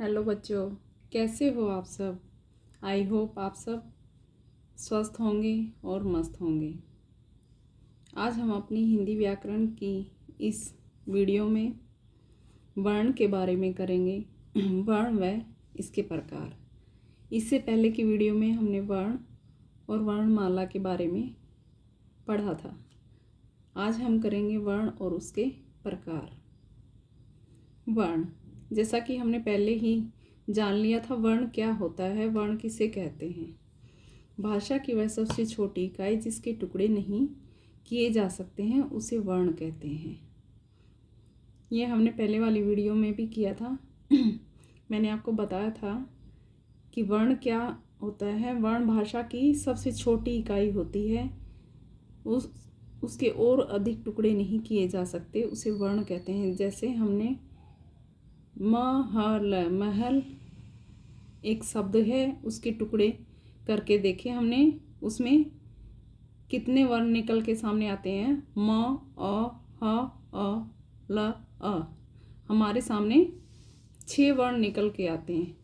Hello बच्चों, कैसे हो आप सब। आई होप आप सब स्वस्थ होंगे और मस्त होंगे। आज हम अपनी हिंदी व्याकरण की इस वीडियो में वर्ण के बारे में करेंगे। वर्ण व इसके प्रकार। इससे पहले की वीडियो में हमने वर्ण और वर्णमाला के बारे में पढ़ा था। आज हम करेंगे वर्ण और उसके प्रकार। वर्ण, जैसा कि हमने पहले ही जान लिया था, वर्ण क्या होता है, वर्ण किसे कहते हैं। भाषा की वह सबसे छोटी इकाई जिसके टुकड़े नहीं किए जा सकते हैं उसे वर्ण कहते हैं। ये हमने पहले वाली वीडियो में भी किया था। मैंने आपको बताया था कि वर्ण क्या होता है। वर्ण भाषा की सबसे छोटी इकाई होती है, उसके और अधिक टुकड़े नहीं किए जा सकते, उसे वर्ण कहते हैं। जैसे हमने महल एक शब्द है, उसके टुकड़े करके देखे हमने, उसमें कितने वर्ण निकल के सामने आते हैं। म, अ, ह, अ, ल, अ। हमारे सामने 6 वर्ण निकल के आते हैं।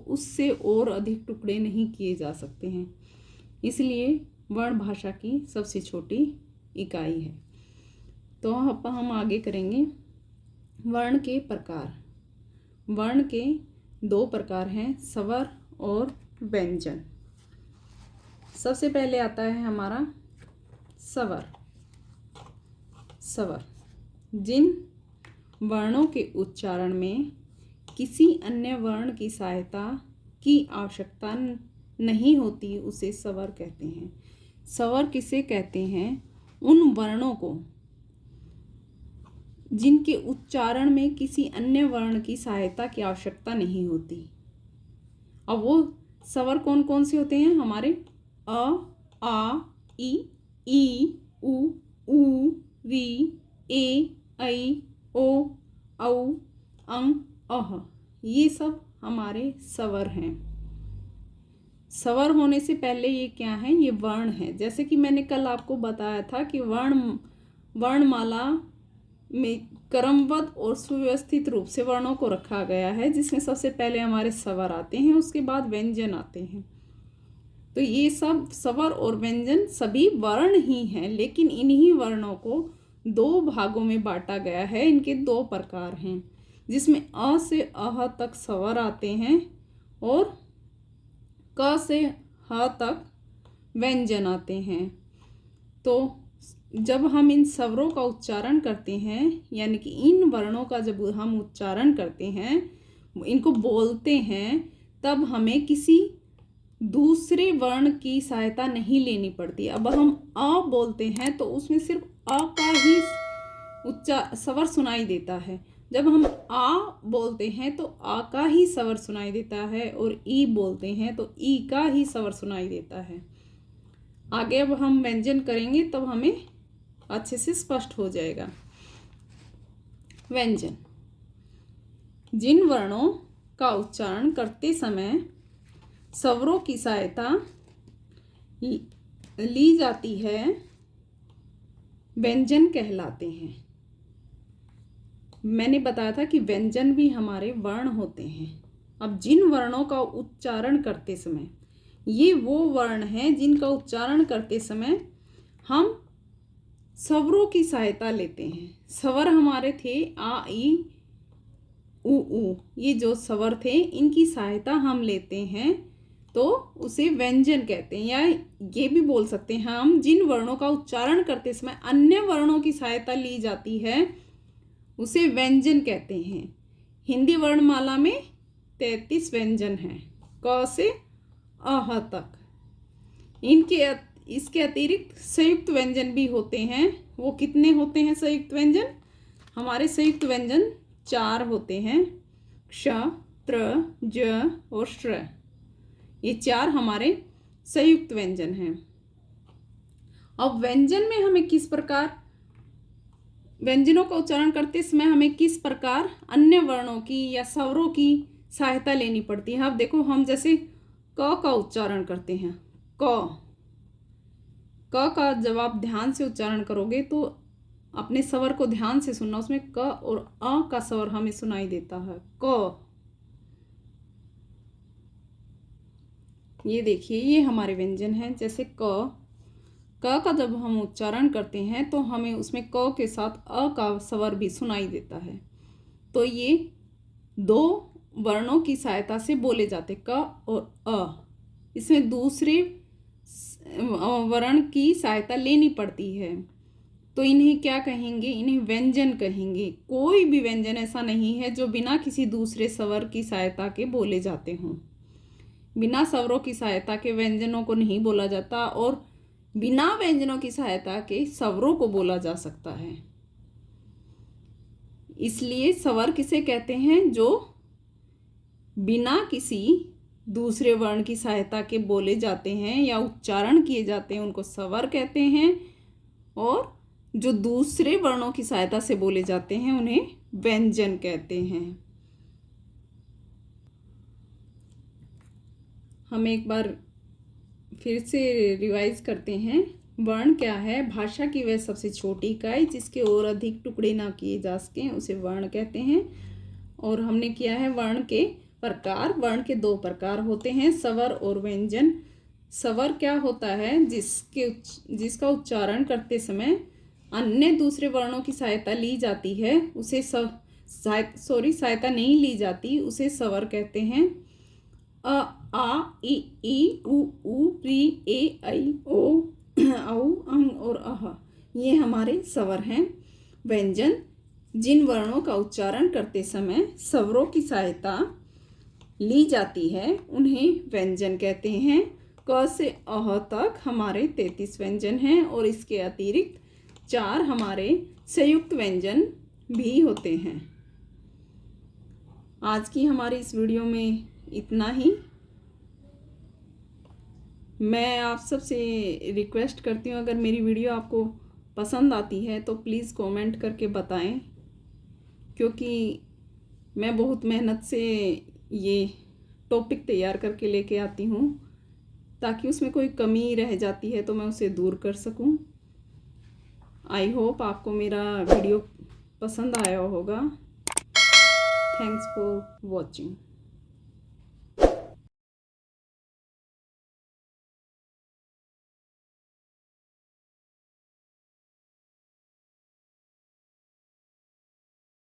उससे और अधिक टुकड़े नहीं किए जा सकते हैं, इसलिए वर्ण भाषा की सबसे छोटी इकाई है। तो अब हम आगे करेंगे वर्ण के प्रकार। वर्ण के 2 प्रकार हैं, स्वर और व्यंजन। सबसे पहले आता है हमारा स्वर। स्वर जिन वर्णों के उच्चारण में किसी अन्य वर्ण की सहायता की आवश्यकता नहीं होती उसे स्वर कहते हैं। स्वर किसे कहते हैं? उन वर्णों को जिनके उच्चारण में किसी अन्य वर्ण की सहायता की आवश्यकता नहीं होती। अब वो स्वर कौन कौन से होते हैं हमारे? अ, आ, ई, उ, री, ए, ऐ, ओ, औ, अं, अह। ये सब हमारे स्वर हैं। स्वर होने से पहले ये क्या है? ये वर्ण है। जैसे कि मैंने कल आपको बताया था कि वर्णमाला में क्रमबद्ध और सुव्यवस्थित रूप से वर्णों को रखा गया है, जिसमें सबसे पहले हमारे स्वर आते हैं, उसके बाद व्यंजन आते हैं। तो ये सब स्वर और व्यंजन सभी वर्ण ही हैं, लेकिन इन्हीं वर्णों को 2 भागों में बांटा गया है। इनके 2 प्रकार हैं, जिसमें अ से अह तक स्वर आते हैं और क से ह तक व्यंजन आते हैं। तो जब हम इन स्वरों का उच्चारण करते हैं, यानी कि इन वर्णों का जब हम उच्चारण करते हैं, इनको बोलते हैं, तब हमें किसी दूसरे वर्ण की सहायता नहीं लेनी पड़ती। अब हम अ बोलते हैं तो उसमें सिर्फ अ का ही स्वर सुनाई देता है। जब हम आ बोलते हैं तो आ का ही स्वर सुनाई देता है, और ई बोलते हैं तो ई का ही स्वर सुनाई देता है। आगे अब हम व्यंजन करेंगे तब हमें अच्छे से स्पष्ट हो जाएगा। व्यंजन जिन वर्णों का उच्चारण करते समय स्वरों की सहायता ली जाती है, व्यंजन कहलाते हैं। मैंने बताया था कि व्यंजन भी हमारे वर्ण होते हैं। अब जिन वर्णों का उच्चारण करते समय, ये वो वर्ण हैं जिनका उच्चारण करते समय हम स्वरों की सहायता लेते हैं। स्वर हमारे थे आ, ई, उ। ये जो स्वर थे, इनकी सहायता हम लेते हैं तो उसे व्यंजन कहते हैं। या ये भी बोल सकते हैं हम, जिन वर्णों का उच्चारण करते समय अन्य वर्णों की सहायता ली जाती है उसे व्यंजन कहते हैं। हिंदी वर्णमाला में 33 व्यंजन हैं, क से अह तक। इसके अतिरिक्त संयुक्त व्यंजन भी होते हैं। वो कितने होते हैं संयुक्त व्यंजन? हमारे संयुक्त व्यंजन 4 होते हैं, क्ष, त्र, ज और श्र। ये 4 हमारे संयुक्त व्यंजन हैं। अब व्यंजन में हमें किस प्रकार, व्यंजनों का उच्चारण करते समय हमें किस प्रकार अन्य वर्णों की या स्वरों की सहायता लेनी पड़ती है। अब देखो, हम जैसे क का उच्चारण करते हैं, क का जब आप ध्यान से उच्चारण करोगे तो अपने स्वर को ध्यान से सुनना, उसमें क और अ का स्वर हमें सुनाई देता है। क ये देखिए, ये हमारे व्यंजन हैं। जैसे क का जब हम उच्चारण करते हैं तो हमें उसमें क के साथ अ का स्वर भी सुनाई देता है। तो ये दो वर्णों की सहायता से बोले जाते, क और अ। इसमें दूसरे वर्ण की सहायता लेनी पड़ती है। तो इन्हें क्या कहेंगे? इन्हें व्यंजन कहेंगे। कोई भी व्यंजन ऐसा नहीं है जो बिना किसी दूसरे स्वर की सहायता के बोले जाते हों। बिना स्वरों की सहायता के व्यंजनों को नहीं बोला जाता, और बिना व्यंजनों की सहायता के स्वरों को बोला जा सकता है। इसलिए स्वर किसे कहते हैं? जो बिना किसी दूसरे वर्ण की सहायता के बोले जाते हैं या उच्चारण किए जाते हैं, उनको स्वर कहते हैं। और जो दूसरे वर्णों की सहायता से बोले जाते हैं, उन्हें व्यंजन कहते हैं। हम एक बार फिर से रिवाइज करते हैं। वर्ण क्या है? भाषा की वह सबसे छोटी इकाई जिसके और अधिक टुकड़े ना किए जा सकें, उसे वर्ण कहते हैं। और हमने किया है वर्ण के प्रकार। वर्ण के 2 प्रकार होते हैं, स्वर और व्यंजन। स्वर क्या होता है? जिसका उच्चारण करते समय अन्य दूसरे वर्णों की सहायता ली जाती है, उसे सहायता नहीं ली जाती, उसे स्वर कहते हैं। अ, आ, ई, उ, री, ए, ऐ, ओ, औ, अं और अह, ये हमारे स्वर हैं। व्यंजन जिन वर्णों का उच्चारण करते समय स्वरों की सहायता ली जाती है, उन्हें व्यंजन कहते हैं। क से अह तक हमारे 33 व्यंजन हैं, और इसके अतिरिक्त 4 हमारे संयुक्त व्यंजन भी होते हैं। आज की हमारी इस वीडियो में इतना ही। मैं आप सबसे रिक्वेस्ट करती हूँ, अगर मेरी वीडियो आपको पसंद आती है तो प्लीज़ कमेंट करके बताएं, क्योंकि मैं बहुत मेहनत से ये टॉपिक तैयार करके लेके आती हूँ, ताकि उसमें कोई कमी रह जाती है तो मैं उसे दूर कर सकूँ। आई होप आपको मेरा वीडियो पसंद आया होगा। Thanks for watching.